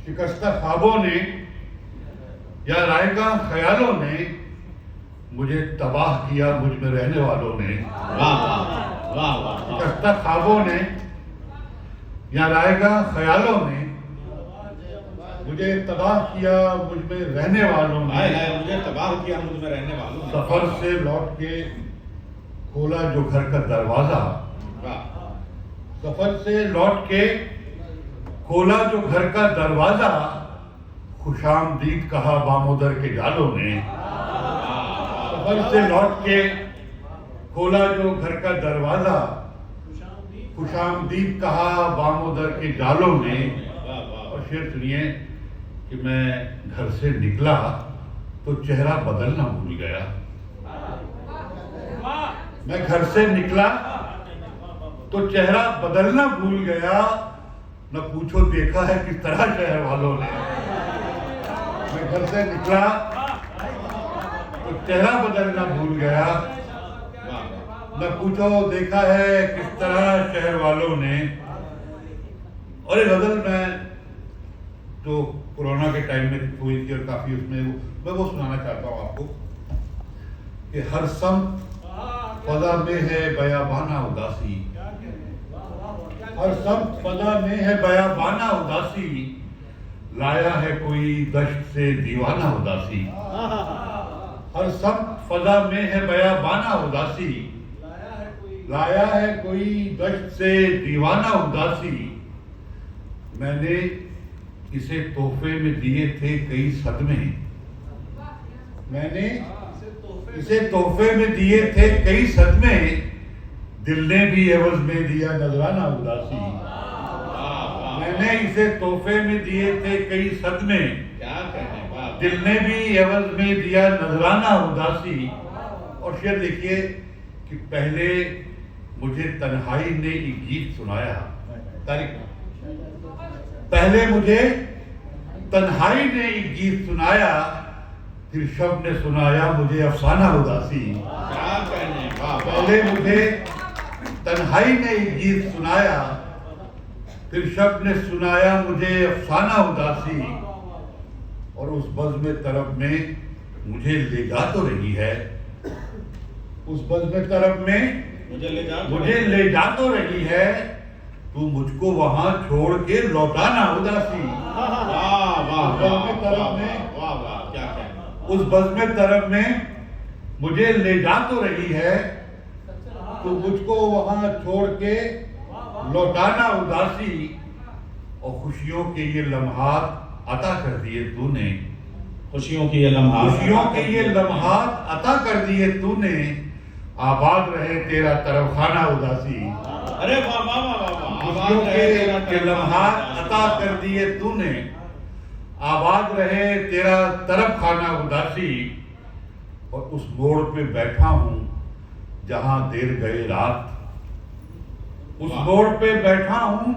शिकस्ता ख्वाबों ने या रायगा ख्यालों ने मुझे तबाह किया, मुझ में रहने वालों ने। वाह वाह वाह वाह। शिकस्ता ख्वाबों ने या रायगा ख्यालों ने मुझे तबाह किया, मुझ में रहने वालों ने। मुझे तबाह किया, मुझ में रहने वालों ने। सफर से लौट के खोला जो घर का दरवाजा, सफर से लौट के खोला जो घर का दरवाजा, खुशामदीद कहा बामोदर के जालों ने। सफर से लौट के खोला जो घर का दरवाजा, खुशामदीद कहा बामोदर के जालों ने। और शेर सुनिए कि मैं घर से निकला तो चेहरा बदलना भूल गया। मैं घर से निकला तो चेहरा बदलना भूल गया, न पूछो देखा है किस तरह शहर वालों ने। मैं घर से निकला तो चेहरा बदलना भूल गया, न पूछो देखा है किस तरह शहर वालों ने। और एक गजल मैं तो कोरोना के टाइम में हुई थी और काफी उसमें मैं वो सुनाना चाहता हूँ आपको कि हर सम फजा में है बयाबाना उदासी, हर सम फजा में है बयाबाना उदासी, लाया है कोई दश्त से दीवाना उदासी। हर सम फजा में है बयाबाना उदासी, लाया है कोई दश्त से दीवाना उदासी। मैंने इसे तोहफे में दिए थे कई सदमे, मैंने इसे तोहफे में दिए थे कई सदमे, दिल ने भी एवज में दिया नजराना उदासी। मैंने इसे तोहफे में दिए थे कई सदमे, क्या कहने, दिल ने भी एवज में दिया नजराना उदासी। और शेर देखिए कि पहले मुझे तन्हाई ने एक गीत सुनाया, तारीख पहले मुझे तन्हाई ने एक गीत सुनाया, फिर शब ने सुनाया मुझे अफसाना उदासी। क्या कहने, पहले मुझे तन्हाई ने एक गीत सुनाया, फिर शब ने सुनाया मुझे अफसाना उदासी। और उस बज़्म तरब में मुझे ले जा तो रही है, उस बज़्म तरब में मुझे ले जा तो रही है, तू मुझको वहां छोड़ के लौटाना उदासी। उस बज़्म तरब में मुझे ले जा तो रही है, तू मुझको वहां छोड़ के लौटाना उदासी। और खुशियों के ये लम्हात अता कर दिए तूने, खुशियों के ये लम्हात, खुशियों के ये लम्हात अता कर दिए तूने, आबाद रहे तेरा तरफ खाना उदासी। अरे वाह वाह वाह वाह। खुशियों के लम्हात अता कर दिए तूने, आबाद रहे तेरा तरफ खाना उदासी। और उस मोड़ पे बैठा हूं जहां देर गए रात, उस मोड़ पे बैठा हूं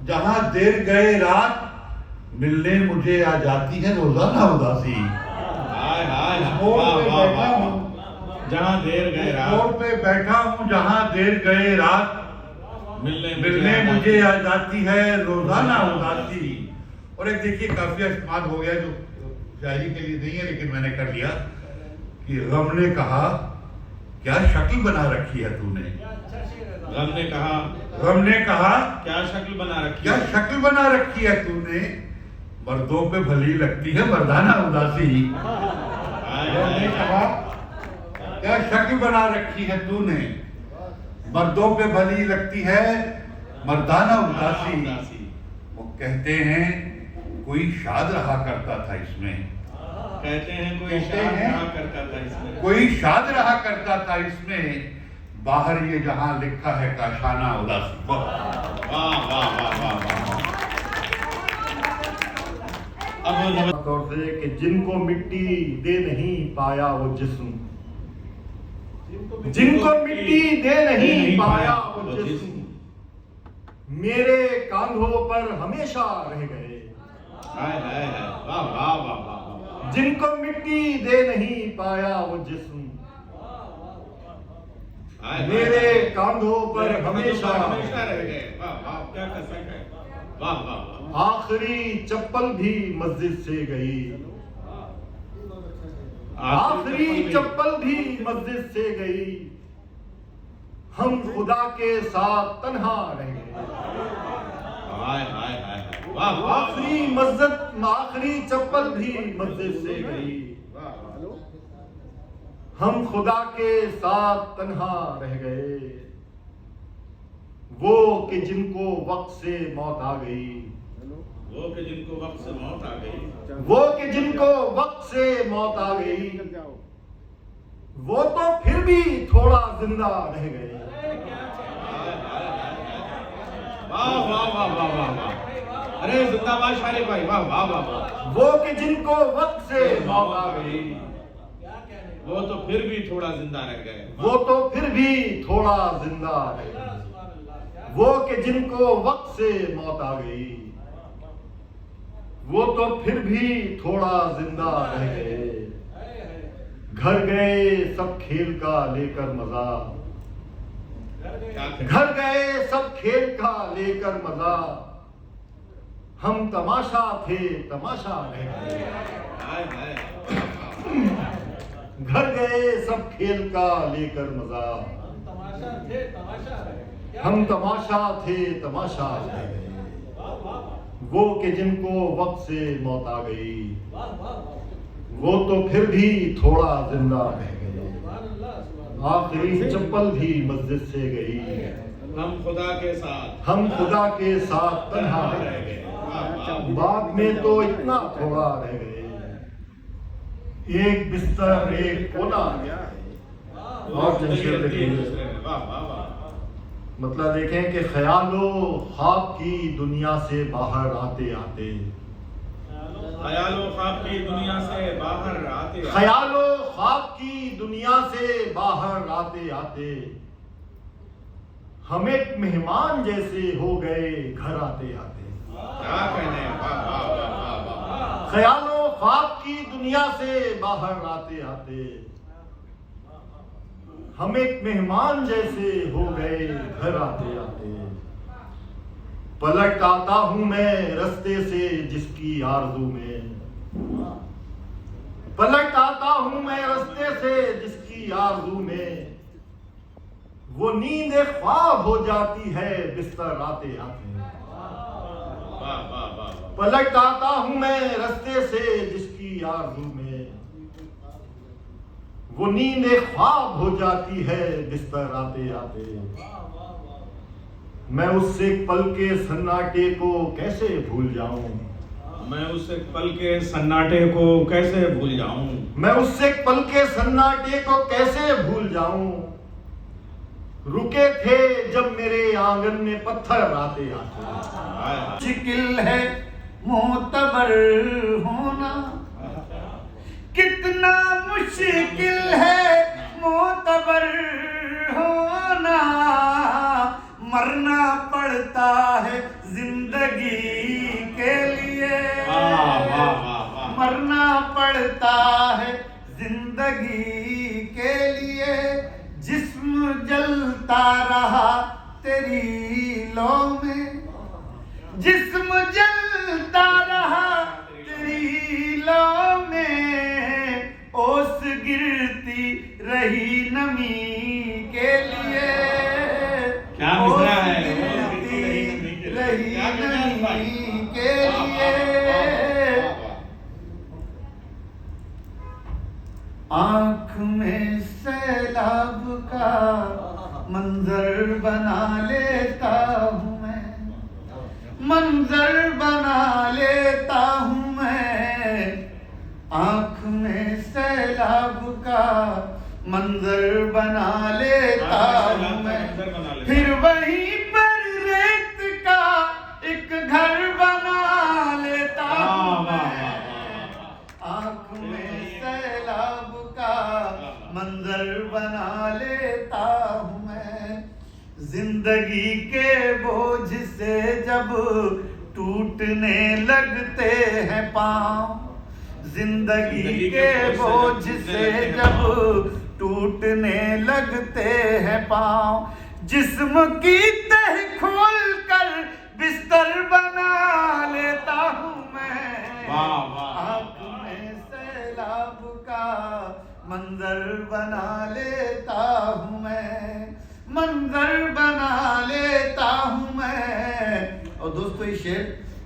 जहां देर गए रात, मिलने मुझे आ जाती है रोजाना उदासी। हाय हाय, मोड़ पे बैठा हूं जहां देर गए रात, मोड़ पे बैठा हूं जहां देर गए रात, मिलने मुझे आ जाती है रोजाना उदासी। और एक देखिए काफी इस्तेमाल हो गया जो शायरी के लिए नहीं है लेकिन मैंने कर लिया कि गम ने कहा क्या शक्ल बना रखी है तूने। गम ने कहा, गम ने कहा क्या शक्ल बना रखी, क्या शक्ल बना रखी है तूने, मर्दों पे भली लगती है मर्दाना उदासी। गम ने कहा क्या शक्ल बना रखी है तूने, मर्दों पे भली लगती है मर्दाना उदासी। वो कहते हैं कोई शाद रहा करता था इसमें, कहते हैं कोई शाद रहा करता था इसमें, कोई शाद रहा करता था इसमें, बाहर ये जहां लिखा है काशाना उदासी। वाह वाह वाह वाह। अब तौर से कि जिनको मिट्टी दे नहीं पाया वो जिस्म, जिनको मिट्टी दे नहीं पाया वो जिस्म, मेरे कांधों पर हमेशा रह गए। हाय हाय हाय, वाह वाह वाह वाह। जिनको मिट्टी दे नहीं पाया वो जिस्म, मेरे कांधों पर हमेशा रह गए। वाह वाह, क्या कर सकते हैं। वाह वाह वाह आखिरी चप्पल भी मस्जिद से गई, आखिरी चप्पल भी मस्जिद से गई, हम खुदा के साथ तन्हा रह गए। हाय हाय हाय वाह वाह आखिरी चप्पल भी मस्जिद से गई, हम खुदा के साथ तन्हा रह गए। वो कि जिनको वक्त से मौत आ गई, वो कि जिनको वक्त से मौत आ गई, वो कि जिनको वक्त से मौत आ गई, वो तो फिर भी थोड़ा जिंदा रह गए। वाह वाह वाह वाह वाह वाह अरे जिंदाबाद शारे भाई वाह वाह वाह वाह वो कि जिनको वक्त से मौत आ गई, वो तो फिर भी थोड़ा जिंदा रह गए, वो तो फिर भी थोड़ा जिंदा रह गए। वो कि जिनको वक्त से मौत आ गई, वो तो फिर भी थोड़ा जिंदा रह गए। घर गए सब खेल का लेकर मजा, घर गए सब खेल का लेकर मजा, हम तमाशा थे तमाशा रह गए। हाय हाय घर गए सब खेल का लेकर मजा, हम तमाशा थे तमाशा रह गए। वो कि जिनको वक्त से मौत आ गई, वो तो फिर भी थोड़ा जिंदा रह गए। आखिरी चप्पल भी मस्जिद से गई, हम खुदा के साथ तन्हा रह गए। बाद में तो इतना थोड़ा रह गए, एक बिस्तर एक कोना और जमशेद देखिए। वाह वाह वाह मतलब देखें कि ख्यालो ख्वाब की दुनिया से बाहर आते आते, ख्यालों ख्वाब की दुनिया से बाहर आते ख्यालो ख्वाब की दुनिया से बाहर आते आते, हम एक मेहमान जैसे हो गए घर आते आते। क्या कहने हैं वाह वाह वाह वाह वाह ख्यालो ख्वाब की दुनिया से बाहर आते आते, हम एक मेहमान जैसे हो गए घर आते आते। पलट आता हूं मैं रास्ते से जिसकी आरज़ू में, पलट आता हूं मैं रास्ते से जिसकी आरज़ू में, वो नींद एक ख्वाब हो जाती है बिस्तर आते आते। वाह वाह वाह पलट आता हूं मैं रास्ते से जिसकी आरज़ू में, वो नींद एक ख्वाब हो जाती है बिस्तर आते आते। मैं उससे पल के सन्नाटे को कैसे भूल जाऊं, मैं उससे पल के सन्नाटे को कैसे भूल जाऊं, मैं उससे पल के सन्नाटे को कैसे भूल जाऊं। रुके थे जब मेरे आंगन में पत्थर आते आते। मुश्किल है मोतबर होना, कितना मुश्किल है मोतबर होना, मरना पड़ता है जिंदगी के लिए, मरना पड़ता है जिंदगी के लिए। जिस्म जलता रहा तेरी लौ में, जिस्म जलता रहा तेरी लौ में, ओस गिरती रही नमी के लिए, क्या मिसरा है, ओस गिरती रही नमी के लिए। आँख में सैलाब का मंजर बना लेता हूँ मैं, मंजर बना लेता हूँ मैं। आँख में सैलाब का मंजर बना लेता हूँ मैं, फिर वहीं पर रेत का एक घर बना लेता हूँ मैं। आँख में सैलाब का मंजर बना लेता हूँ मैं। जिंदगी के बोझ से जब टूटने लगते हैं पाँव, जिंदगी के बोझ से जब टूटने लगते हैं पाँव, जिस्म की तह खोल कर बिस्तर बना लेता हूँ मैं। वाह, वाह। आँख में सैलाब का मंजर बना लेता हूँ मैं, मंजर बना लेता हूँ मैं। और दोस्तों ये शेर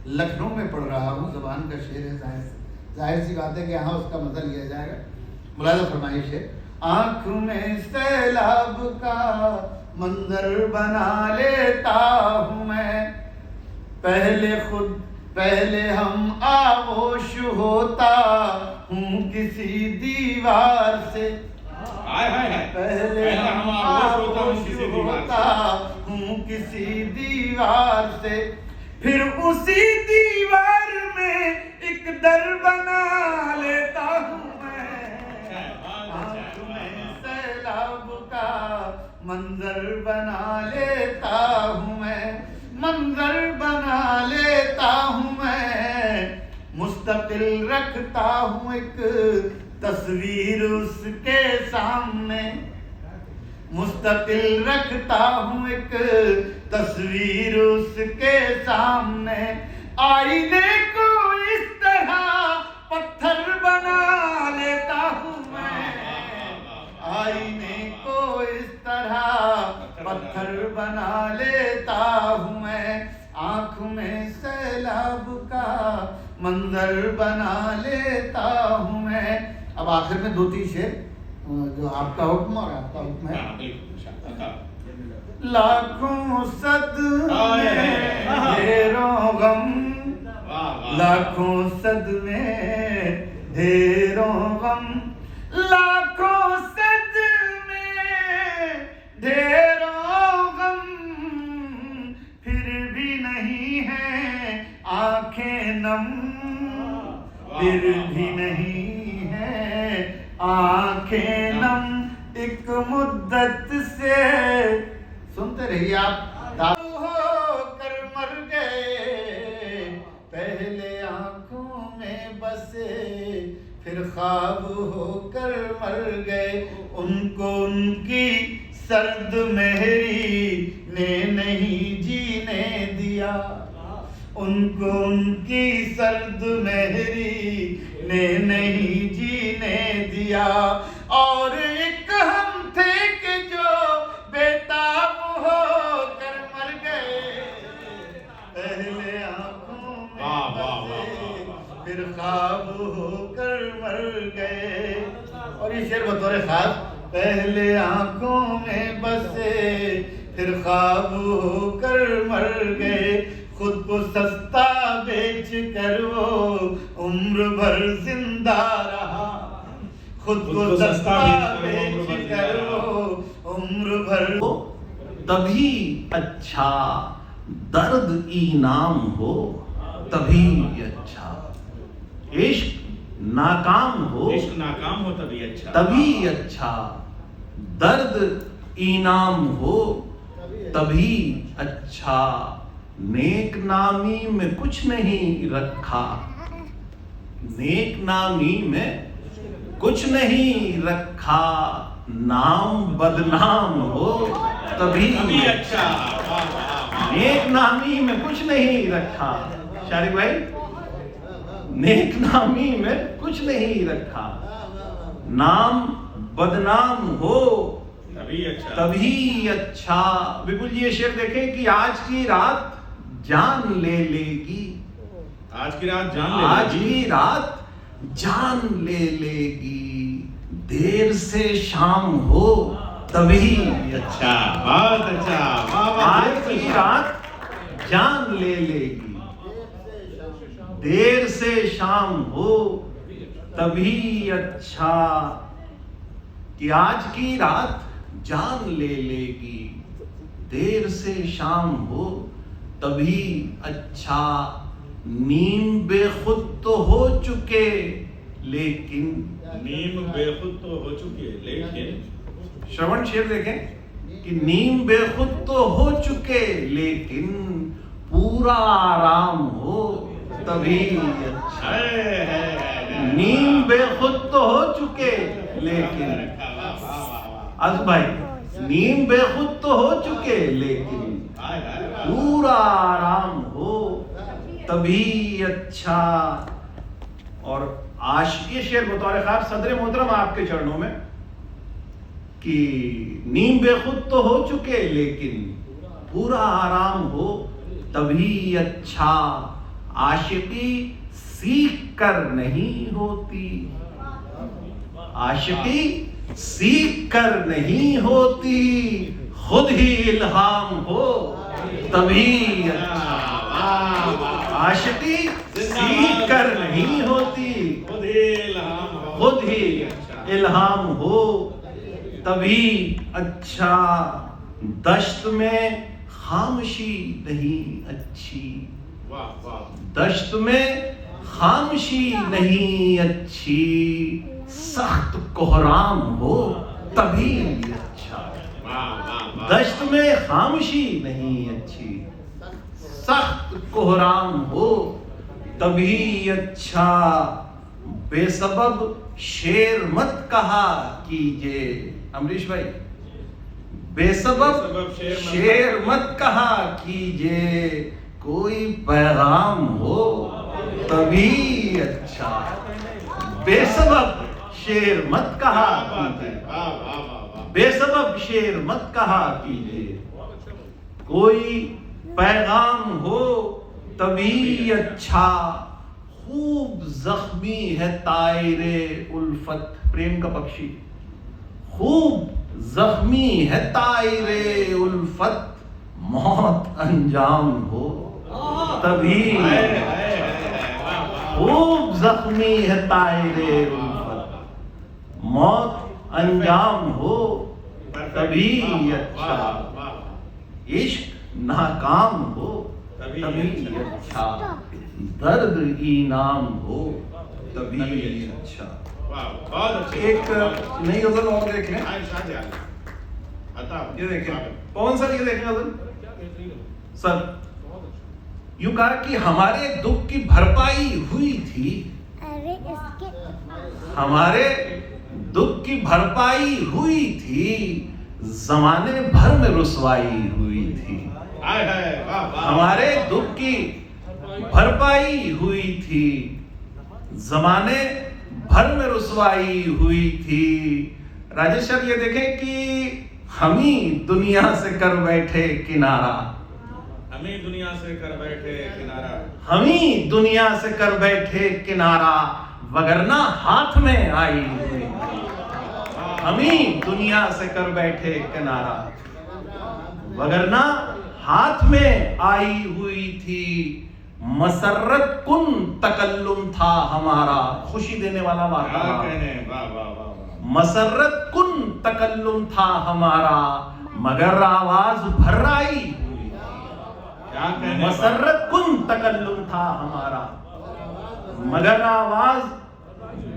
लखनऊ में पढ़ रहा हूँ, ज़बान का शेर है, जाहिर सी बात है कि यहाँ उसका मजा लिया जाएगा। मुलाज़ा फरमाइए शेर। आँख में सैलाब का मंजर बना लेता हूँ मैं, पहले हम आगोश होता हूँ किसी दीवार से, हाय हाय हाय। पहले हम आगोश होता हूँ किसी दीवार से, फिर उसी दीवार में एक दर बना लेता हूँ मैं। आँख में सैलाब का मंजर बना लेता हूँ मैं, मंजर बना लेता हूँ मैं। मुस्तकिल रखता हूँ एक तस्वीर उसके सामने, मुस्तकिल रखता हूँ एक तस्वीर उसके सामने। आईने को इस तरह पत्थर बना लेता हूँ मैं, आईने को इस तरह पत्थर बना लेता हूँ मैं। आँख में सैलाब का मंजर बना लेता हूँ मैं। अब आखिर में 2-3 शेर जो आपका हुक्म और आपका हुक्म है। लाखों सदमे ढेरों गम, लाखों सदमे ढेरों गम, लाखों सदमे ढेरों गम, फिर भी नहीं है आंखें नम, फिर भी नहीं है आंखें नम। एक मुद्दत से सुनते रहिए आप। दारू होकर मर गए, पहले आंखों में बसे, फिर ख्वाब होकर मर गए। उनको उनकी सर्द मेहरी ने नहीं जीने दिया, उनको उनकी सर्द मेहरी ने नहीं जीने दिया। और एक हम थे कि जो बेताब होकर मर गए, पहले आंखों में बसे, फिर ख्वाब होकर मर गए। और ये शेर बतौर खास, पहले आंखों में बसे, फिर ख्वाब होकर मर गए। खुद को सस्ता बेच कर वो उम्र भर जिंदा रहा, खुद को सस्ता बेच कर वो उम्र भर। तभी अच्छा दर्द इनाम हो, तभी अच्छा इश्क नाकाम हो, इश्क नाकाम हो तभी अच्छा, तभी अच्छा दर्द इनाम हो, तभी अच्छा। नेक नामी में कुछ नहीं रखा, नेक नामी में कुछ नहीं रखा, नाम बदनाम हो तभी अच्छा। नेक नामी में कुछ नहीं रखा। शारिक भाई, नेक नामी में कुछ नहीं रखा, नाम बदनाम हो तभी अच्छा, तभी अच्छा। बिल्कुल ये शेर देखें कि आज की रात जान ले लेगी, आज की रात जान ले आज लेगी। की रात जान ले लेगी, देर से शाम हो तभी अच्छा। बहुत अच्छा, वाह वाह। आज की रात जान ले लेगी, देर से शाम हो तभी अच्छा। कि आज की रात जान ले लेगी, देर से शाम हो तभी अच्छा। नीम बेखुद तो हो चुके लेकिन, नीम बेखुद तो हो चुकी है लेकिन, श्रवण शेर देखें कि नीम बेखुद तो हो चुके लेकिन पूरा आराम हो तभी अच्छा। नीम बेखुद तो हो चुके लेकिन, आज भाई नीम बेखुद तो हो चुके लेकिन हाय हाय वाह। पूरा आराम हो तभी अच्छा। और आशिकी शेर बतौर खास सदर मोहतरम आपके चरणों में कि नीम बेखुद तो हो चुके लेकिन पूरा आराम हो तभी अच्छा। आशिकी सीख कर नहीं होती, आशिकी सीख कर नहीं होती, खुद ही इल्हाम हो तभी अच्छा। वाह वाह। आशिकी सीख कर नहीं होती, खुद ही इल्हाम हो। खुद ही इल्हाम हो तभी अच्छा। दश्त में खामोशी नहीं अच्छी, वाह वाह। दश्त में खामोशी नहीं अच्छी, सख्त कोहराम हो तभी अच्छा। वाह वाह वाह। दश्त में खामोशी नहीं अच्छी, सख्त कोहराम हो तभी अच्छा। बेसबब शेर मत कहा कीजिए, अमरीश भाई, बेसबब शेर मत कहा कीजिए, कोई पैगाम हो तभी अच्छा। बेसबब शेर मत कहा कीजिए, वाह वाह वाह वाह। बेसबब शेर मत कहा कीजिए, कोई पैगाम हो तभी अच्छा। खूब जख्मी है तायरे उल्फत, प्रेम का पक्षी, खूब जख्मी है तायरे उल्फत, मौत अंजाम हो तभी। हाय हाय हाय वाह वाह। खूब जख्मी है तायरे उल्फत, मौत अंजाम हो तभी अच्छा। वाह वाह। इश्क नाकाम हो तभी तभी अच्छा, दर्द इनाम हो तभी अच्छा। वाह बहुत अच्छे। एक नई गजल और देख लें, हाय शादी आ गई। बताओ ये देखें पवन सर, ये देखें गजल सर। यूं कहा कि हमारे दुख की भरपाई हुई थी, हमारे दुख की भरपाई हुई थी, जमाने भर में रुसवाई हुई थी। हाय हाय वाह वाह। हमारे दुख की भरपाई हुई थी, जमाने भर में रुसवाई हुई थी। राजेश सर ये देखें कि हम ही दुनिया से कर बैठे किनारा, हम ही दुनिया से कर बैठे किनारा, हम ही दुनिया से कर बैठे किनारा, वगरना हाथ में आई हुई थी। हम ही दुनिया से कर बैठे किनारा, वगरना हाथ में आई हुई थी। मसर्रत कुन तकल्लुम था हमारा, खुशी देने वाला क्या वाक़ा। कहने। वाह वाह वाह वाह। मसर्रत कुन तकल्लुम था हमारा, मगर आवाज भर्राई हुई। क्या कहने। मसर्रत कुन तकल्लुम था हमारा, मगर आवाज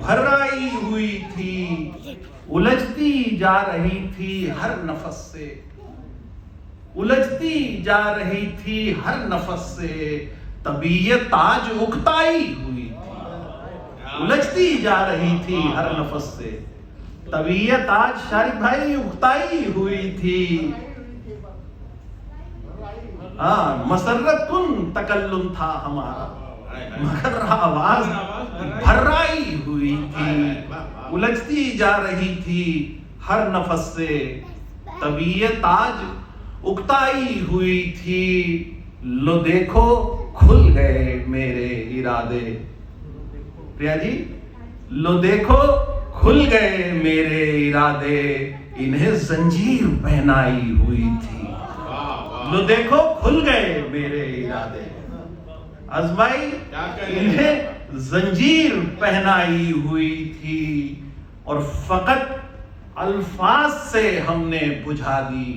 भर्राई हुई थी। उलझती जा रही थी हर नफस से, उलझती जा रही थी हर नफस से, तबीयत आज उकताई हुई थी। उलझती जा रही थी हर नफस से, तबीयत आज शारिक भाई उकताई हुई थी। हाँ, मसर्रत कुन तकल्लुम था हमारा, मगर आवाज भर्राई हुई थी। उलझती जा रही थी हर नफस से, तबीयत आज उकताई हुई थी। लो देखो खुल गए मेरे इरादे, प्रिया जी, लो देखो खुल गए मेरे इरादे, इन्हें जंजीर पहनाई हुई थी। लो देखो खुल गए मेरे इरादे, अजमाई इन्हें जंजीर पहनाई हुई थी। और फकत अल्फाज से हमने बुझा दी,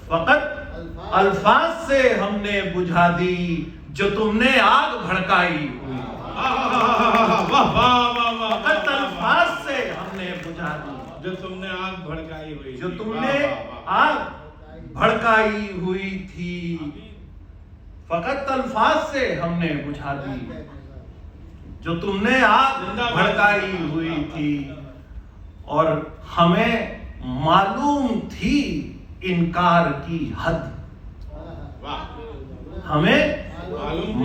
फकत अल्फाज से हमने बुझा दी, जो तुमने आग भड़काई हुई। फकत अल्फाज से हमने बुझा दी, जो तुमने आग भड़काई हुई, जो तुमने आग भड़काई हुई थी। फकत अल्फाज से हमने बुझा दी, जो तुमने आग भड़काई हुई थी। और हमें मालूम थी इनकार की हद। वाह हमें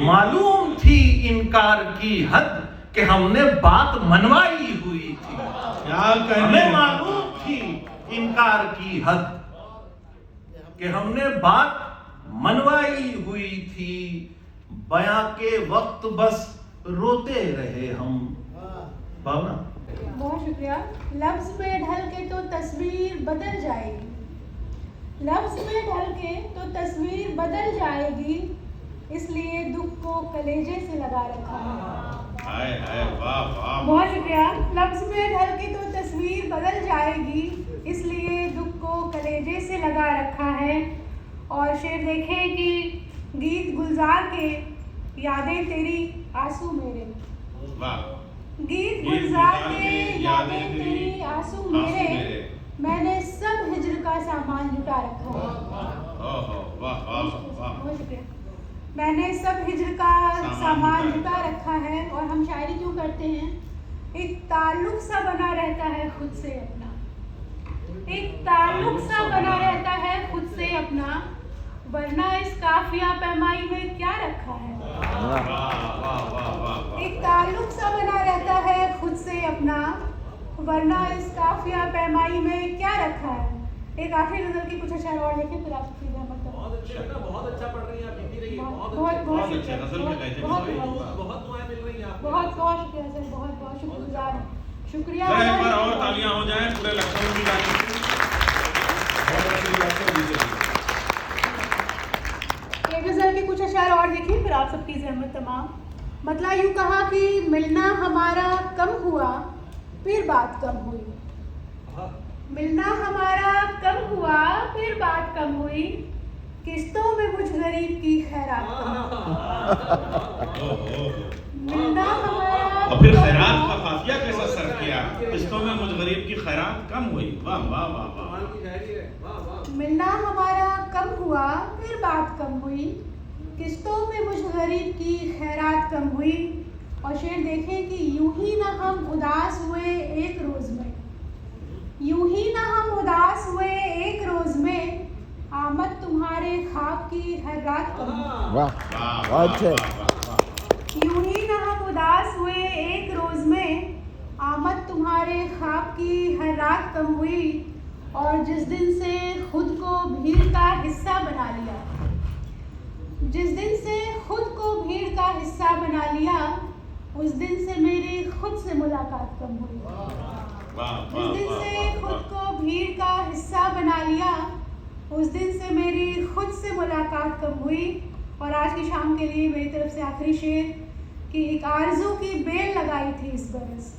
मालूम थी इनकार की हद कि हमने बात मनवाई हुई थी। क्या कहने हमें मालूम थी इनकार की हद कि हमने बात मनवाई हुई थी। बयां के वक्त बस रोते रहे हम। भावना बहुत शुक्रिया। लफ्ज में ढल के तो तस्वीर बदल जाएगी, लफ्ज में ढल के तो तस्वीर बदल जाएगी, इसलिए दुख को कलेजे से लगा रखा है। हाय हाय वाह वाह। बहुत शुक्रिया। लफ्ज में ढल के तो तस्वीर बदल जाएगी, इसलिए दुख को कलेजे से लगा रखा है। और शेर देखें कि गीत गुलजार के यादें तेरी आंसू मेरे, वाह गीत गुलजार के यादें तेरी आंसू मेरे, मैंने सब हिज्र का सामान जुटा रखा है। ओहो वाह वाह वाह। बहुत शुक्रिया। मैंने सब हिज्र का सामान जुटा रखा है। और हम शायरी क्यों करते हैं? एक ताल्लुक सा बना रहता है खुद से अपना, एक ताल्लुक सा बना रहता है खुद से अपना, वरना इस काफिया पैमाई में क्या रखा है। वाह वाह वाह वाह। एक ताल्लुक सा बना रहता है खुद से अपना, वरना इस काफिया पैमाई में क्या रखा है। एक आखिरी गजल की कुछ अशआर और लिखें, फिर आप सबकी रहमत का। बहुत अच्छा पढ़ रही हैं आप, जीती रही हैं। बहुत बहुत अच्छे गजल में कहते हैं बहुत दुआएं मिल रही हैं आपको। बहुत बहुत शुक्रिया सर, बहुत बहुत शुक्रगुजार हैं। शुक्रिया। जरा एक बार और तालियां हो जाएं पूरे लखनऊ की जाने की। बहुत अच्छी बात है, जीते रहिए। एक गजल के कुछ अशआर और देखिए, फिर आप सबकी जहमत तमाम। मतलब यूँ कहा कि मिलना हमारा कम हुआ फिर बात कम हुई, मिलना हमारा कम हुआ फिर बात कम हुई, किस्तों में मुझ गरीब की खैरात कम हुई। मिलना हमारा और फिर खैरात का काफिया कैसा सर्व किया, किस्तों में मुझ गरीब की खैरात कम हुई। वाह वाह वाह वाह। कमाल की शायरी है, वाह वाह। मिलना हमारा कम हुआ फिर बात कम हुई, किस्तों में मुझ गरीब की खैरात कम हुई। और शेर देखें कि यूं ही ना हम उदास हुए एक रोज में, यूं ही ना हम उदास हुए एक रोज में, आमद तुम्हारे ख्वाब की हर रात कम हुई। वाह अच्छे। यूं ही ना हम उदास हुए एक रोज में, आमद तुम्हारे ख्वाब की हर रात कम हुई। और जिस दिन से खुद को भीड़ का हिस्सा बना लिया, जिस दिन से खुद को भीड़ का हिस्सा बना लिया, उस दिन से मेरी खुद से मुलाकात कम हुई। जिस दिन से खुद को भीड़ का हिस्सा बना लिया, उस दिन से मेरी खुद से मुलाकात कम हुई। और आज की शाम के लिए मेरी तरफ से आखिरी शेर कि एक आरज़ू की बेल लगाई थी इस बरस,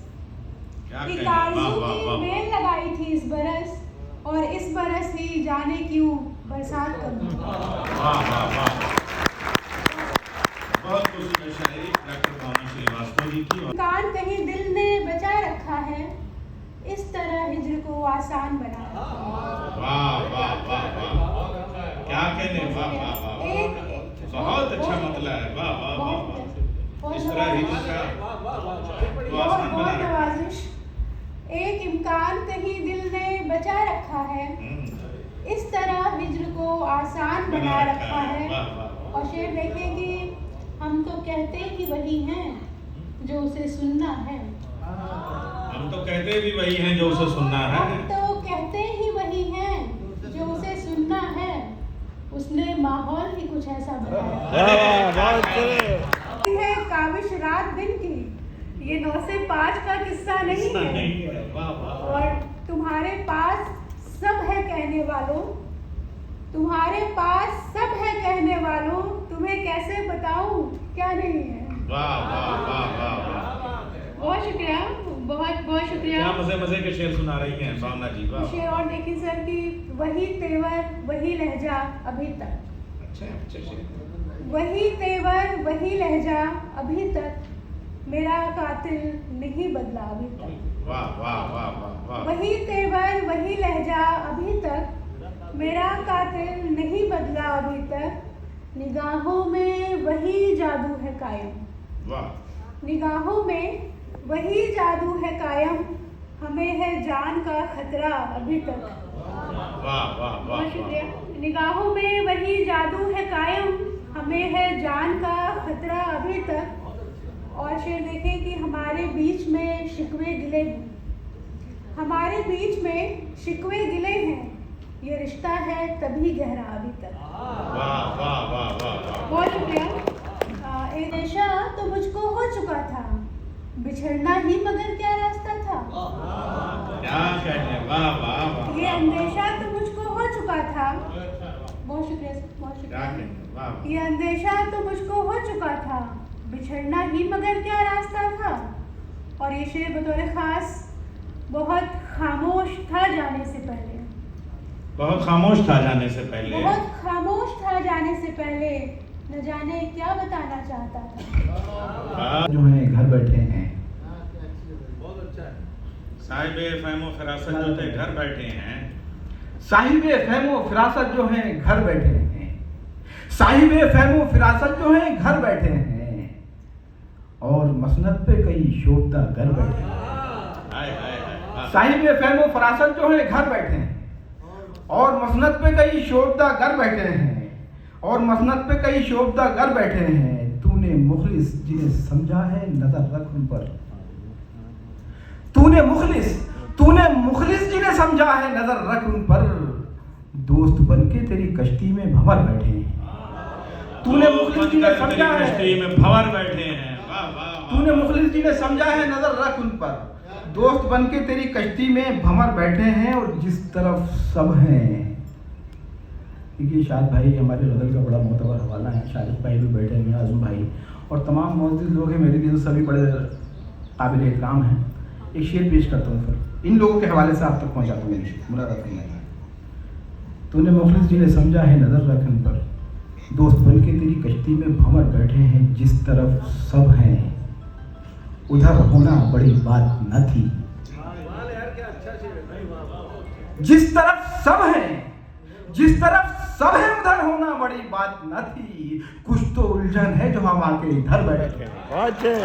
एक आरज़ू की बेल लगाई थी इस बरस, और इस बरस ही जाने क्यों बरसात कम हुई। वाह वाह वाह। बहुत खुशी शायरी डॉक्टर भावना श्रीवास्तव जी की। कान कहीं दिल ने बचा रखा है, इस तरह हिज्र को आसान बना रखा है। वाह वाह वाह वाह। क्या कहने, वाह वाह वाह। बहुत अच्छा मतलब है, वाह वाह वाह। इस तरह हिज्र का तो आसान बना रखा है। नवाजिश। एक इम्कान कहीं दिल ने बचा रखा है, इस तरह हिज्र को आसान बना रखा है। वाह वाह। और शेर देखें कि हम तो कहते ही वही हैं जो उसे सुनना है, हम तो कहते भी वही हैं जो उसे सुनना है। हम तो कहते ही वही हैं जो उसे सुनना है, उसने माहौल ही कुछ ऐसा बनाया है। काविश रात दिन की, ये 9 से 5 का किस्सा नहीं है। वाह वाह। और तुम्हारे पास सब है कहने वालों, तुम्हारे पास सब है कहने वालों, तुम्हें कैसे बताऊं क्या नहीं है। वाह वाह वाह वाह वाह। बहुत शुक्रिया, बहुत बहुत शुक्रिया। क्या मजे मजे के शेर सुना रही हैं भावना जी। वाह। शेर और देखिए सर कि वही तेवर वही लहजा अभी तक, अच्छा अच्छा शेर। वही तेवर वही लहजा अभी तक, मेरा कातिल नहीं बदला अभी तक। वाह वाह वाह वाह वाह। वही तेवर वही लहजा अभी तक, मेरा कातिल नहीं बदला अभी तक, निगाहों में वही जादू है कायम, वाह। निगाहों में वही जादू है कायम, हमें है जान का खतरा अभी तक। वाह वाह वाह बहुत शुक्रिया। निगाहों में वही जादू है कायम, हमें है जान का खतरा अभी तक। और शेर देखें कि हमारे बीच में शिकवे गिले हैं, हमारे बीच में शिकवे गिले हैं, ये रिश्ता है तभी गहरा अभी तक। वाह वाह वाह वाह वाह। बहुत शुक्रिया। एक नशा तो मुझको हो चुका था, बिछड़ना ही मगर क्या रास्ता था। क्या कहने, वाह वाह वाह। ये अंदेशा तो मुझको हो चुका था। बहुत शुक्रिया सर, बहुत क्या शुक्रिया। कहने, वाह। ये अंदेशा तो मुझको हो चुका था, बिछड़ना ही मगर क्या रास्ता था। और ये शेर बतौर खास बहुत खामोश था जाने से पहले, बहुत खामोश था जाने से पहले। बहुत खामोश था जाने से पहले, न जाने क्या बताना चाहता था। जो है घर बैठे हैं, बहुत अच्छा है। साहिब फहमो फरासत जो थे घर बैठे हैं, साहिब फहमो फिरासत जो हैं घर बैठे हैं, साहिब फहमो फिरासत जो हैं घर बैठे हैं, और मसनद पे कई शोभता घर बैठे हैं। हाय हाय हाय। साहिब फहमो फिरासत जो हैं घर बैठे हैं, और मसनद पे कई शोभता घर बैठे हैं, और मसनद पे कई शोभता घर बैठे हैं। तूने मुखलिस जिन्हें समझा है नजर रख उन पर, तूने मुखलिस जिन्हें समझा है नजर रख उन पर, दोस्त बनके तेरी कश्ती में भंवर बैठे हैं। तूने मुखलिस जिन्हें समझा है, कश्ती में भंवर बैठे हैं, वाह वाह वाह। तूने मुखलिस जिन्हें समझा है नजर रख उन पर, दोस्त बनके तेरी कश्ती में भंवर बैठे हैं, और जिस तरफ सब हैं। देखिए शाहिद भाई हमारे गज़ल का बड़ा मोतबर हवाला है, शाहिद भाई भी बैठे हुए हैं, आज़म भाई और तमाम मौजूद लोग हैं, मेरे लिए तो सभी बड़े काबिल एहतराम हैं। एक शेर पेश करता हूँ, फिर इन लोगों के हवाले से आप तक पहुँचाता हूँ। मुराद फरमाइए। तूने मुखलिस जिन्हें समझा है नजर रख उन पर, दोस्त बनके तेरी कश्ती में भंवर बैठे हैं, जिस तरफ सब हैं उधर होना बड़ी बात न थी। वाह यार, क्या अच्छा शेर है भाई, वाह वाह। जिस तरफ सब हैं, जिस तरफ सब है उधर होना बड़ी बात न थी। कुछ तो उलझन है जो हम आके इधर बैठे हैं। वाह वाह वाह वाह।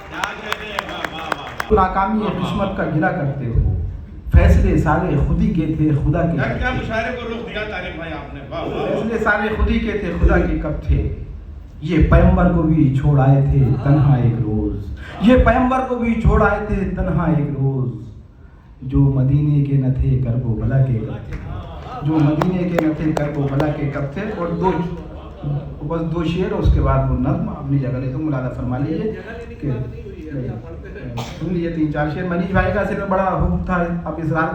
क्या कहने, वाह वाह वाह। नाकामी है किस्मत का गिला करते हो, फैसले सारे खुद ही के थे खुदा के क्या कब क्या थे। मुशायरे को रुख दिया तारिक भाई आपने, वाह वाह वाह। फैसले सारे खुद ही के थे खुदा के कब थे। ये पैगंबर को भी छोड़ आए थे तन्हा एक रोज, ये पैगंबर को भी छोड़ आए थे तन्हा एक रोज, जो मदीने के न थे करबो भला के कब थे, जो मदीने के न थे करबो भला के कब थे। और बस दो शेर, उसके बाद वो नज़्म अपनी जगह ले तो मुलादा फरमा लीजिए कि सुन लिए 3-4 शेर। मनीष भाई का सिर्फ बड़ा हुक्म था, अब इसरार